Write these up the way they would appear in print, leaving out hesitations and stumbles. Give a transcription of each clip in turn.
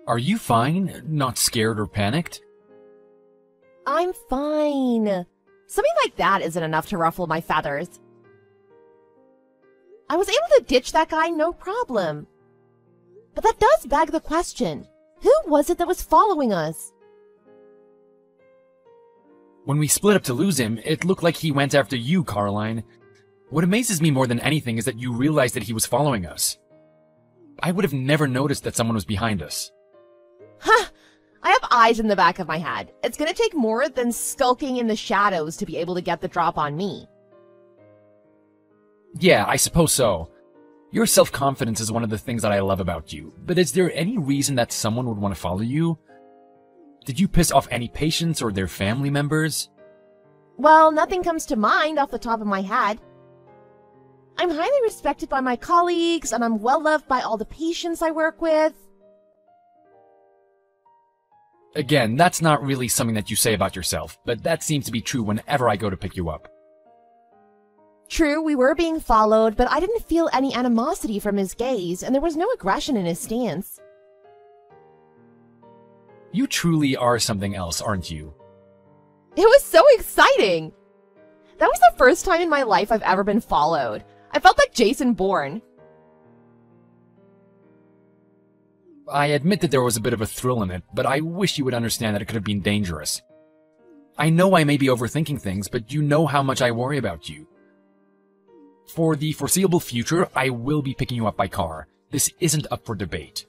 Are you fine? Not scared or panicked? I'm fine. Something like that isn't enough to ruffle my feathers. I was able to ditch that guy no problem. But that does beg the question, who was it that was following us? When we split up to lose him, it looked like he went after you, Caroline. What amazes me more than anything is that you realized that he was following us. I would have never noticed that someone was behind us. Huh! I have eyes in the back of my head. It's gonna take more than skulking in the shadows to be able to get the drop on me. Yeah, I suppose so. Your self-confidence is one of the things that I love about you, but is there any reason that someone would want to follow you? Did you piss off any patients or their family members? Well, nothing comes to mind off the top of my head. I'm highly respected by my colleagues, and I'm well loved by all the patients I work with. Again, that's not really something that you say about yourself, but that seems to be true whenever I go to pick you up. True, we were being followed, but I didn't feel any animosity from his gaze, and there was no aggression in his stance. You truly are something else, aren't you? It was so exciting! That was the first time in my life I've ever been followed. I felt like Jason Bourne. I admit that there was a bit of a thrill in it, but I wish you would understand that it could have been dangerous. I know I may be overthinking things, but you know how much I worry about you. For the foreseeable future, I will be picking you up by car. This isn't up for debate.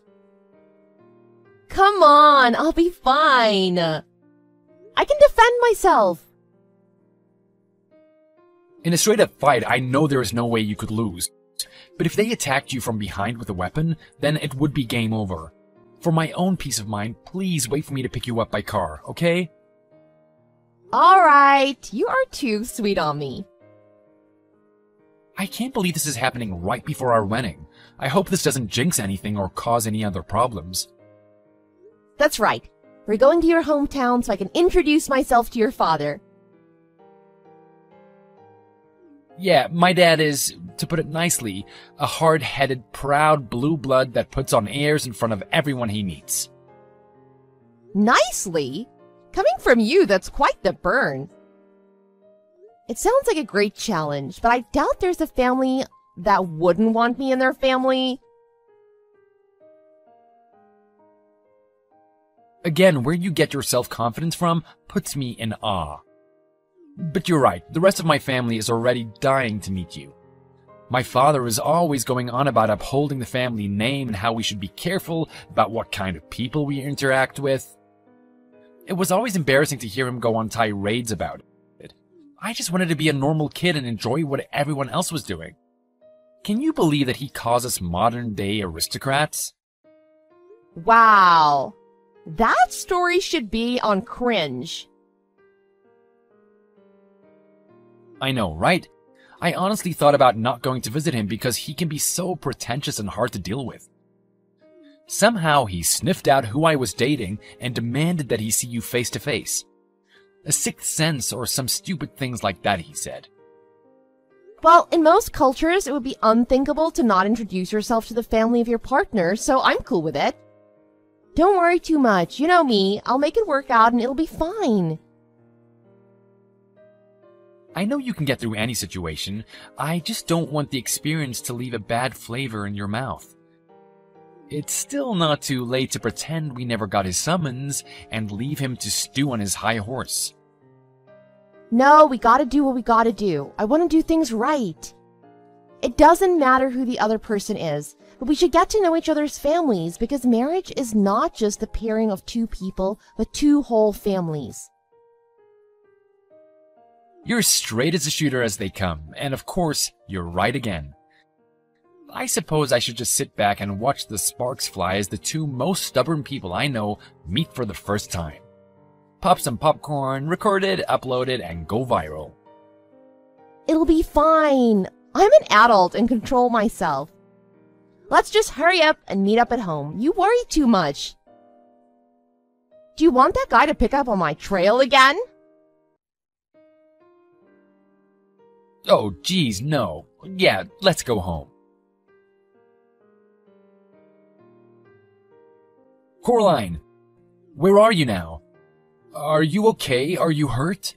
Come on, I'll be fine. I can defend myself. In a straight-up fight, I know there is no way you could lose. But if they attacked you from behind with a weapon, then it would be game over. For my own peace of mind, please wait for me to pick you up by car, okay? Alright, you are too sweet on me. I can't believe this is happening right before our wedding. I hope this doesn't jinx anything or cause any other problems. That's right. We're going to your hometown so I can introduce myself to your father. Yeah, my dad is, to put it nicely, a hard-headed, proud blue blood that puts on airs in front of everyone he meets. Nicely? Coming from you, that's quite the burn. It sounds like a great challenge, but I doubt there's a family that wouldn't want me in their family. Again, where you get your self-confidence from puts me in awe. But you're right, the rest of my family is already dying to meet you. My father is always going on about upholding the family name and how we should be careful about what kind of people we interact with. It was always embarrassing to hear him go on tirades about it. I just wanted to be a normal kid and enjoy what everyone else was doing. Can you believe that he calls us modern-day aristocrats? Wow. That story should be on Cringe. I know, right? I honestly thought about not going to visit him because he can be so pretentious and hard to deal with. Somehow he sniffed out who I was dating and demanded that he see you face to face. A sixth sense or some stupid things like that, he said. Well, in most cultures, it would be unthinkable to not introduce yourself to the family of your partner, so I'm cool with it. Don't worry too much. You know me. I'll make it work out and it'll be fine. I know you can get through any situation. I just don't want the experience to leave a bad flavor in your mouth. It's still not too late to pretend we never got his summons and leave him to stew on his high horse. No, we gotta do what we gotta do. I want to do things right. It doesn't matter who the other person is, but we should get to know each other's families because marriage is not just the pairing of two people, but two whole families. You're straight as a shooter as they come, and of course, you're right again. I suppose I should just sit back and watch the sparks fly as the two most stubborn people I know meet for the first time. Pop some popcorn, record it, upload it, and go viral. It'll be fine. I'm an adult and control myself. Let's just hurry up and meet up at home. You worry too much. Do you want that guy to pick up on my trail again? Oh, geez, no. Yeah, let's go home. Coraline, where are you now? Are you okay? Are you hurt?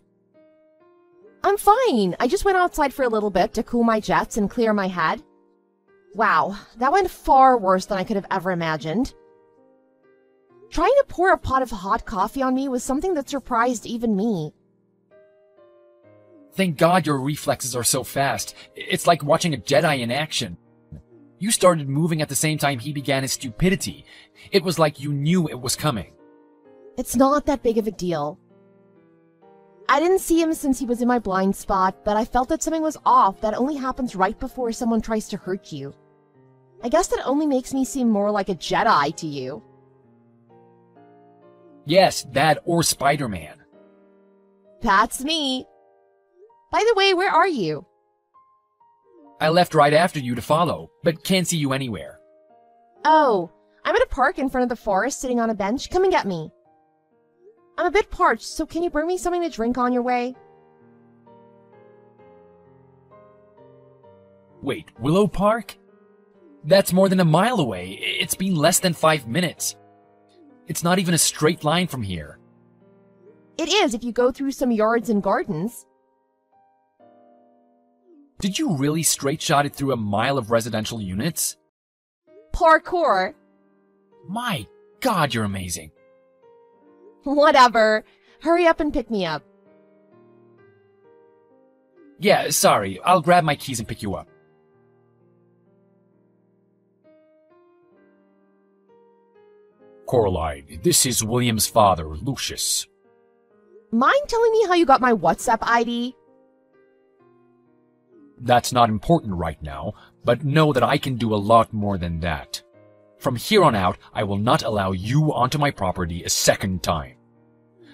I'm fine. I just went outside for a little bit to cool my jets and clear my head. Wow, that went far worse than I could have ever imagined. Trying to pour a pot of hot coffee on me was something that surprised even me. Thank God your reflexes are so fast. It's like watching a Jedi in action. You started moving at the same time he began his stupidity. It was like you knew it was coming. It's not that big of a deal. I didn't see him since he was in my blind spot, but I felt that something was off that only happens right before someone tries to hurt you. I guess that only makes me seem more like a Jedi to you. Yes, that or Spider-Man. That's me. By the way, where are you? I left right after you to follow, but can't see you anywhere. Oh, I'm at a park in front of the forest sitting on a bench. Come and get me. I'm a bit parched, so can you bring me something to drink on your way? Wait, Willow Park? That's more than a mile away. It's been less than 5 minutes. It's not even a straight line from here. It is if you go through some yards and gardens. Did you really straight shot it through a mile of residential units? Parkour. My God, you're amazing. Whatever. Hurry up and pick me up. Yeah, sorry. I'll grab my keys and pick you up. Coraline, this is William's father, Lucius. Mind telling me how you got my WhatsApp ID? That's not important right now, but know that I can do a lot more than that. From here on out, I will not allow you onto my property a second time.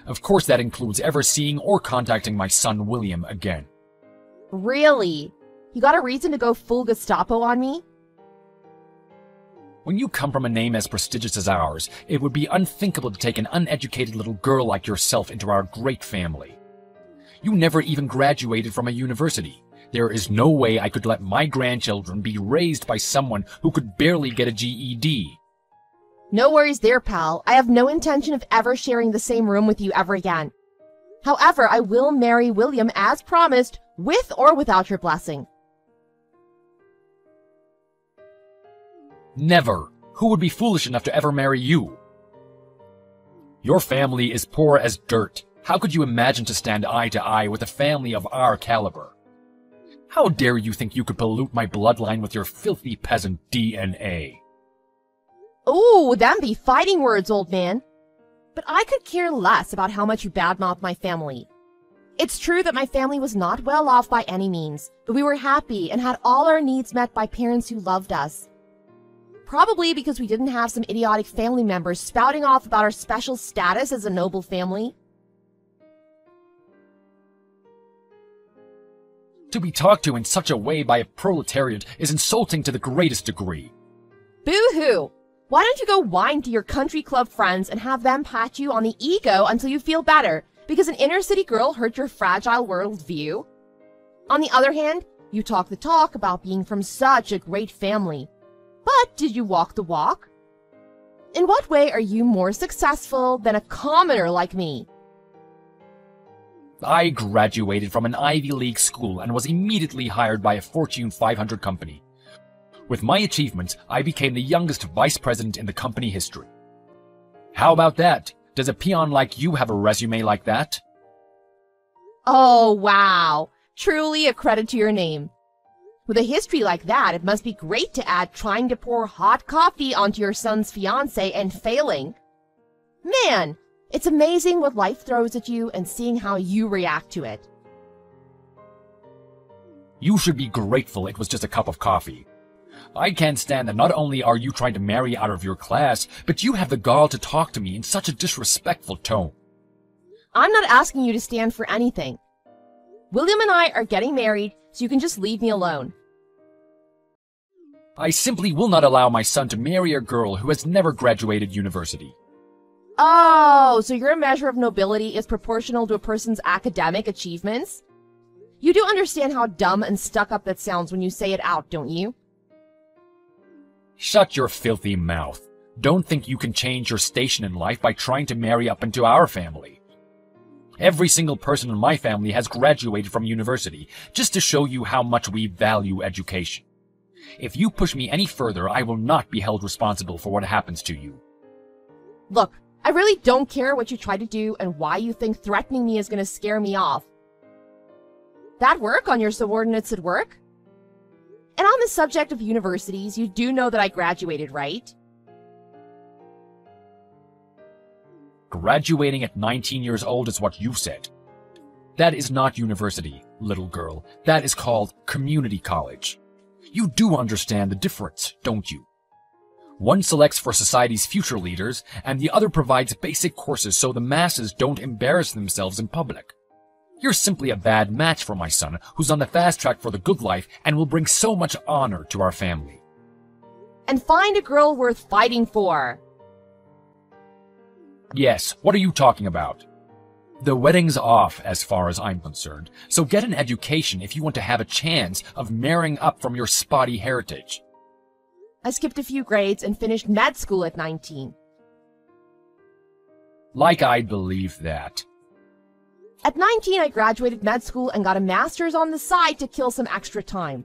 Of course, that includes ever seeing or contacting my son William again. Really? You got a reason to go full Gestapo on me? When you come from a name as prestigious as ours, it would be unthinkable to take an uneducated little girl like yourself into our great family. You never even graduated from a university. There is no way I could let my grandchildren be raised by someone who could barely get a GED. No worries there, pal. I have no intention of ever sharing the same room with you ever again. However, I will marry William as promised, with or without your blessing. Never. Who would be foolish enough to ever marry you? Your family is poor as dirt. How could you imagine to stand eye to eye with a family of our caliber? How dare you think you could pollute my bloodline with your filthy peasant DNA? Ooh, them be fighting words, old man. But I could care less about how much you badmouth my family. It's true that my family was not well off by any means, but we were happy and had all our needs met by parents who loved us. Probably because we didn't have some idiotic family members spouting off about our special status as a noble family. To be talked to in such a way by a proletariat is insulting to the greatest degree. Boo-hoo! Why don't you go whine to your country club friends and have them pat you on the ego until you feel better, because an inner-city girl hurt your fragile worldview? On the other hand, you talk the talk about being from such a great family. But did you walk the walk? In what way are you more successful than a commoner like me? I graduated from an Ivy League school and was immediately hired by a Fortune 500 company. With my achievements, I became the youngest vice president in the company history. How about that? Does a peon like you have a resume like that? Oh, wow. Truly a credit to your name. With a history like that, it must be great to add trying to pour hot coffee onto your son's fiancé and failing. Man, it's amazing what life throws at you and seeing how you react to it. You should be grateful it was just a cup of coffee. I can't stand that not only are you trying to marry out of your class, but you have the gall to talk to me in such a disrespectful tone. I'm not asking you to stand for anything. William and I are getting married, so you can just leave me alone. I simply will not allow my son to marry a girl who has never graduated university. Oh, so your measure of nobility is proportional to a person's academic achievements? You do understand how dumb and stuck up that sounds when you say it out, don't you? Shut your filthy mouth. Don't think you can change your station in life by trying to marry up into our family. Every single person in my family has graduated from university, just to show you how much we value education. If you push me any further, I will not be held responsible for what happens to you. Look, I really don't care what you try to do and why you think threatening me is going to scare me off. That work on your subordinates at work? And on the subject of universities, you do know that I graduated, right? Graduating at 19 years old is what you said. That is not university, little girl. That is called community college. You do understand the difference, don't you? One selects for society's future leaders, and the other provides basic courses so the masses don't embarrass themselves in public. You're simply a bad match for my son, who's on the fast track for the good life and will bring so much honor to our family. And find a girl worth fighting for. Yes, what are you talking about? The wedding's off as far as I'm concerned, so get an education if you want to have a chance of marrying up from your spotty heritage. I skipped a few grades and finished med school at 19. Like I'd believe that. At 19, I graduated med school and got a master's on the side to kill some extra time.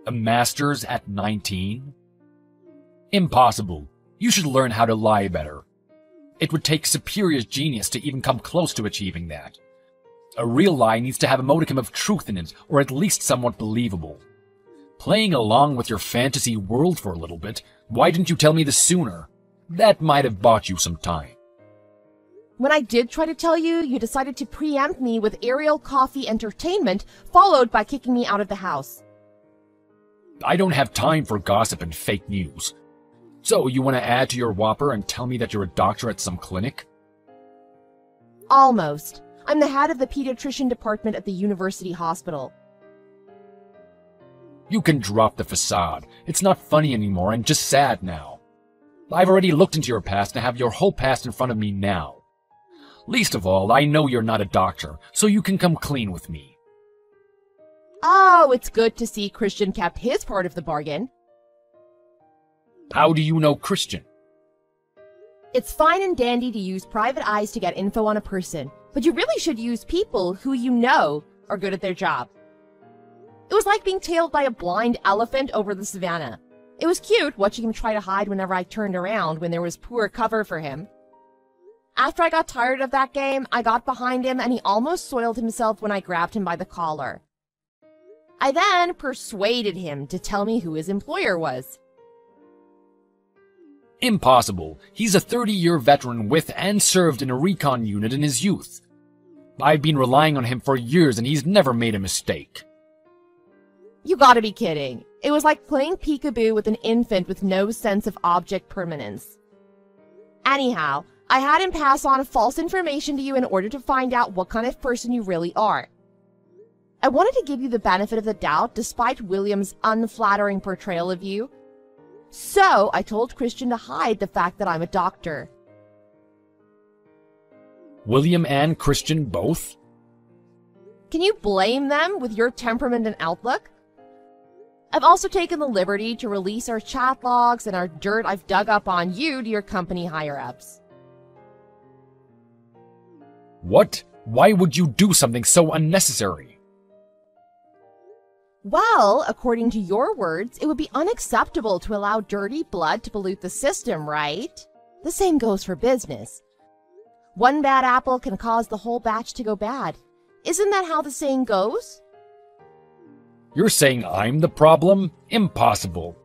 A master's at 19? Impossible. You should learn how to lie better. It would take superior genius to even come close to achieving that. A real lie needs to have a modicum of truth in it, or at least somewhat believable. Playing along with your fantasy world for a little bit, why didn't you tell me this sooner? That might have bought you some time. When I did try to tell you, you decided to preempt me with Ariel Coffee Entertainment, followed by kicking me out of the house. I don't have time for gossip and fake news. So, you want to add to your whopper and tell me that you're a doctor at some clinic? Almost. I'm the head of the pediatrician department at the university hospital. You can drop the facade. It's not funny anymore and just sad now. I've already looked into your past and have your whole past in front of me now. Least of all, I know you're not a doctor, so you can come clean with me. Oh, it's good to see Christian kept his part of the bargain. How do you know Christian? It's fine and dandy to use private eyes to get info on a person, but you really should use people who you know are good at their job. It was like being tailed by a blind elephant over the savannah. It was cute watching him try to hide whenever I turned around when there was poor cover for him. After I got tired of that game, I got behind him and he almost soiled himself when I grabbed him by the collar. I then persuaded him to tell me who his employer was. Impossible. He's a 30-year veteran with and served in a recon unit in his youth. I've been relying on him for years and he's never made a mistake. You gotta be kidding. It was like playing peekaboo with an infant with no sense of object permanence. Anyhow, I had him pass on false information to you in order to find out what kind of person you really are. I wanted to give you the benefit of the doubt despite William's unflattering portrayal of you. So I told Christian to hide the fact that I'm a doctor. William and Christian both? Can you blame them with your temperament and outlook? I've also taken the liberty to release our chat logs and our dirt I've dug up on you to your company higher-ups. What? Why would you do something so unnecessary? Well, according to your words, it would be unacceptable to allow dirty blood to pollute the system, right? The same goes for business. One bad apple can cause the whole batch to go bad. Isn't that how the saying goes? You're saying I'm the problem? Impossible.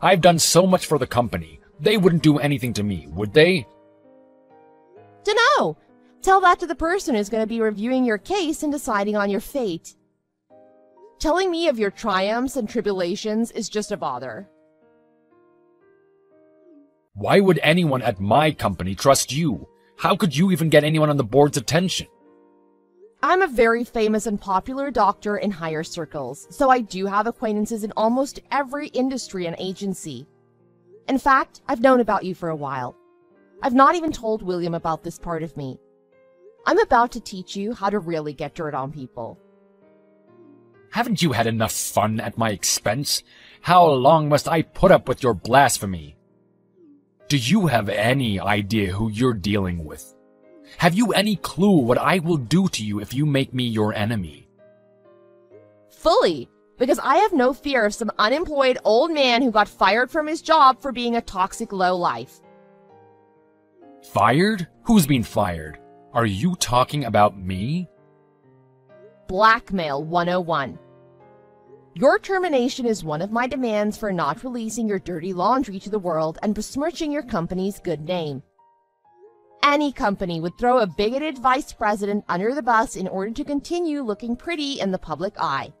I've done so much for the company. They wouldn't do anything to me, would they? Dunno. Tell that to the person who's going to be reviewing your case and deciding on your fate. Telling me of your triumphs and tribulations is just a bother. Why would anyone at my company trust you? How could you even get anyone on the board's attention? I'm a very famous and popular doctor in higher circles, so I do have acquaintances in almost every industry and agency. In fact, I've known about you for a while. I've not even told William about this part of me. I'm about to teach you how to really get dirt on people. Haven't you had enough fun at my expense? How long must I put up with your blasphemy? Do you have any idea who you're dealing with? Have you any clue what I will do to you if you make me your enemy? Fully, because I have no fear of some unemployed old man who got fired from his job for being a toxic lowlife. Fired? Who's been fired? Are you talking about me? Blackmail 101. Your termination is one of my demands for not releasing your dirty laundry to the world and besmirching your company's good name. Any company would throw a bigoted vice president under the bus in order to continue looking pretty in the public eye.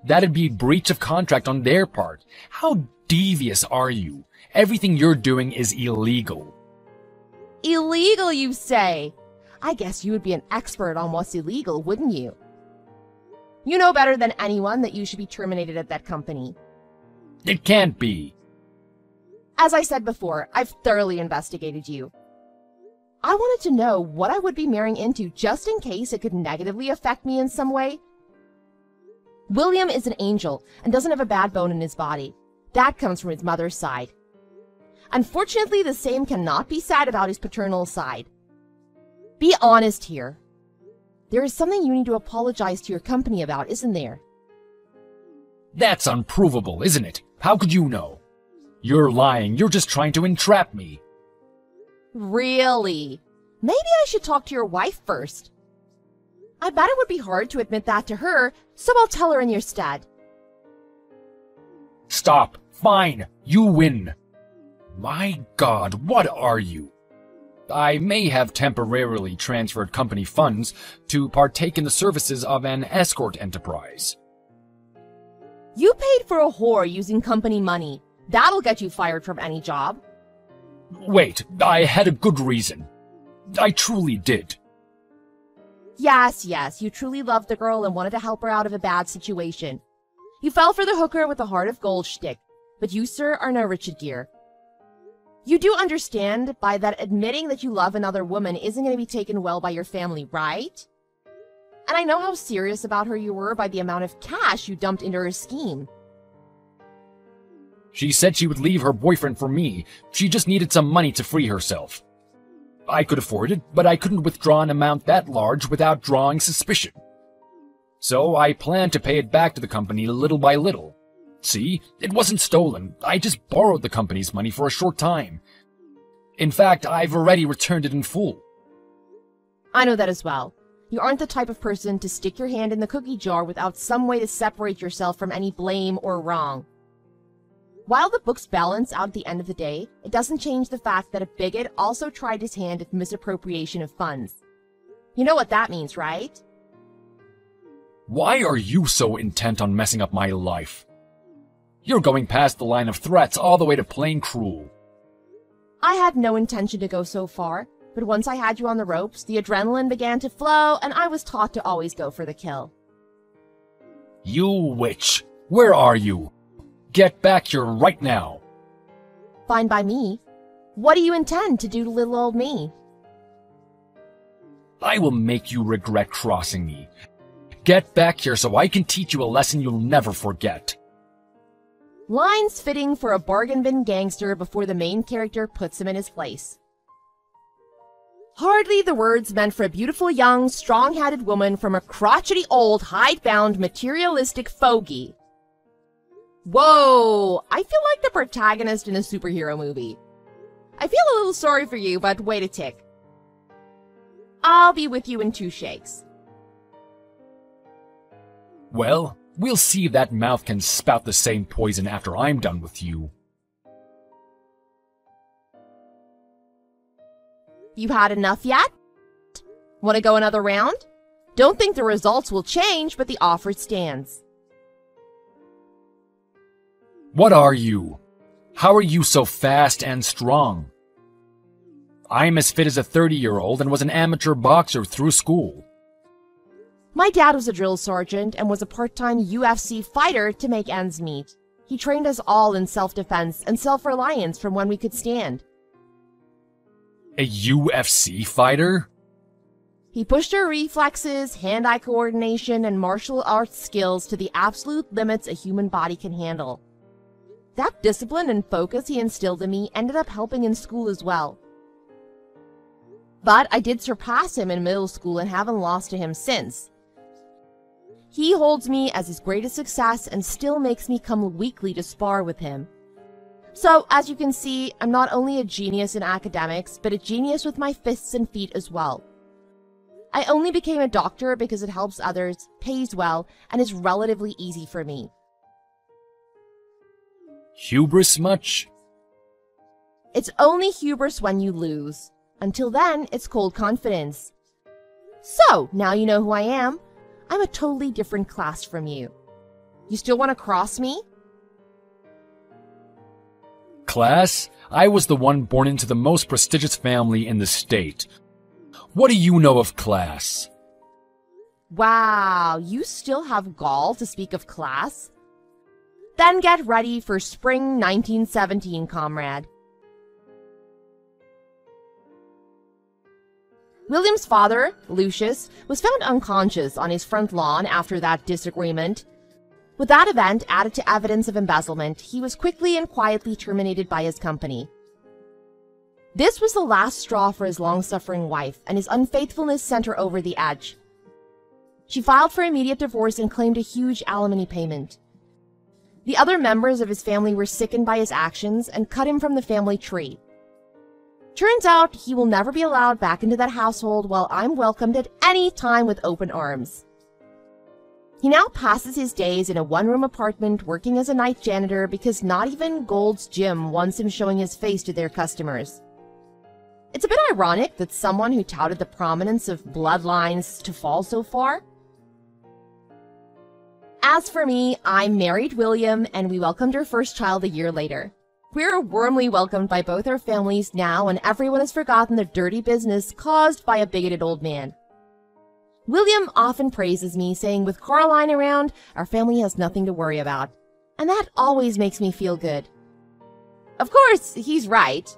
That'd be breach of contract on their part. How devious are you? Everything you're doing is illegal. Illegal, you say? I guess you would be an expert on what's illegal, wouldn't you? You know better than anyone that you should be terminated at that company. It can't be. As I said before, I've thoroughly investigated you. I wanted to know what I would be marrying into just in case it could negatively affect me in some way. William is an angel and doesn't have a bad bone in his body. That comes from his mother's side. Unfortunately, the same cannot be said about his paternal side. Be honest here. There is something you need to apologize to your company about, isn't there? That's unprovable, isn't it? How could you know? You're lying. You're just trying to entrap me. Really? Maybe I should talk to your wife first. I bet it would be hard to admit that to her, so I'll tell her in your stead. Stop. Fine. You win. My God, what are you? I may have temporarily transferred company funds to partake in the services of an escort enterprise. You paid for a whore using company money. That'll get you fired from any job. Wait, I had a good reason. I truly did. Yes, you truly loved the girl and wanted to help her out of a bad situation. You fell for the hooker with a heart of gold shtick, but you, sir, are no Richard Gere. You do understand by that admitting that you love another woman isn't going to be taken well by your family, right? And I know how serious about her you were by the amount of cash you dumped into her scheme. She said she would leave her boyfriend for me. She just needed some money to free herself. I could afford it, but I couldn't withdraw an amount that large without drawing suspicion. So I planned to pay it back to the company little by little. See, it wasn't stolen. I just borrowed the company's money for a short time. In fact, I've already returned it in full. I know that as well. You aren't the type of person to stick your hand in the cookie jar without some way to separate yourself from any blame or wrong. While the books balance out at the end of the day, it doesn't change the fact that a bigot also tried his hand at misappropriation of funds. You know what that means, right? Why are you so intent on messing up my life? You're going past the line of threats all the way to plain cruel. I had no intention to go so far, but once I had you on the ropes, the adrenaline began to flow, and I was taught to always go for the kill. You witch! Where are you? Get back here right now! Fine by me. What do you intend to do to little old me? I will make you regret crossing me. Get back here so I can teach you a lesson you'll never forget. Lines fitting for a bargain bin gangster before the main character puts him in his place. Hardly the words meant for a beautiful young, strong-headed woman from a crotchety old, hidebound, materialistic fogey. Whoa! I feel like the protagonist in a superhero movie. I feel a little sorry for you, but wait a tick. I'll be with you in 2 shakes. Well, we'll see if that mouth can spout the same poison after I'm done with you. You had enough yet? Want to go another round? Don't think the results will change, but the offer stands. What are you? How are you so fast and strong? I'm as fit as a 30-year-old and was an amateur boxer through school. My dad was a drill sergeant and was a part-time UFC fighter to make ends meet. He trained us all in self-defense and self-reliance from when we could stand. A UFC fighter? He pushed her reflexes, hand-eye coordination, and martial arts skills to the absolute limits a human body can handle. That discipline and focus he instilled in me ended up helping in school as well. But I did surpass him in middle school and haven't lost to him since. He holds me as his greatest success and still makes me come weekly to spar with him. So, as you can see, I'm not only a genius in academics, but a genius with my fists and feet as well. I only became a doctor because it helps others, pays well, and is relatively easy for me. Hubris much? It's only hubris when you lose. Until then, it's cold confidence. So, now you know who I am. I'm a totally different class from you. You still want to cross me? Class? I was the one born into the most prestigious family in the state. What do you know of class? Wow, you still have gall to speak of class? Then get ready for spring 1917, comrade. William's father, Lucius, was found unconscious on his front lawn after that disagreement. With that event added to evidence of embezzlement, he was quickly and quietly terminated by his company. This was the last straw for his long-suffering wife, and his unfaithfulness sent her over the edge. She filed for immediate divorce and claimed a huge alimony payment. The other members of his family were sickened by his actions and cut him from the family tree. Turns out he will never be allowed back into that household while I'm welcomed at any time with open arms. He now passes his days in a one-room apartment working as a night janitor because not even Gold's Gym wants him showing his face to their customers. It's a bit ironic that someone who touted the prominence of bloodlines to fall so far. As for me, I married William and we welcomed our first child a year later. We're warmly welcomed by both our families now, and everyone has forgotten the dirty business caused by a bigoted old man. William often praises me, saying with Caroline around, our family has nothing to worry about. And that always makes me feel good. Of course, he's right.